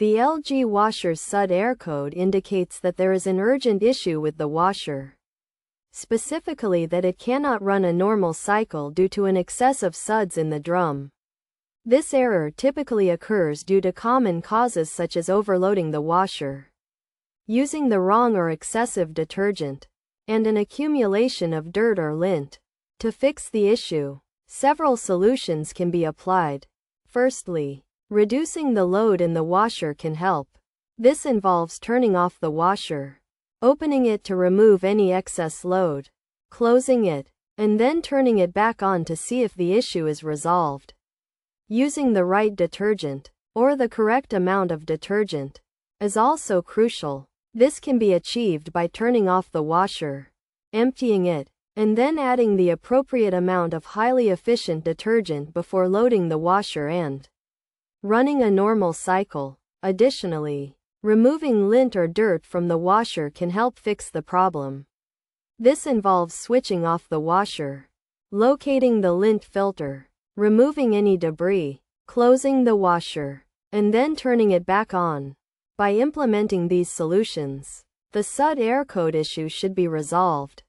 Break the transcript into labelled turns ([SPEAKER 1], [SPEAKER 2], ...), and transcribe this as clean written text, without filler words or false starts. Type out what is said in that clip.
[SPEAKER 1] The LG washer's SUD error code indicates that there is an urgent issue with the washer. Specifically that it cannot run a normal cycle due to an excess of SUDs in the drum. This error typically occurs due to common causes such as overloading the washer, using the wrong or excessive detergent, and an accumulation of dirt or lint. To fix the issue, several solutions can be applied. Firstly, reducing the load in the washer can help. This involves turning off the washer, opening it to remove any excess load, closing it, and then turning it back on to see if the issue is resolved. Using the right detergent, or the correct amount of detergent, is also crucial. This can be achieved by turning off the washer, emptying it, and then adding the appropriate amount of highly efficient detergent before loading the washer and running a normal cycle. Additionally, removing lint or dirt from the washer can help fix the problem. This involves switching off the washer, locating the lint filter, removing any debris, closing the washer, and then turning it back on. By implementing these solutions, the SUD error code issue should be resolved.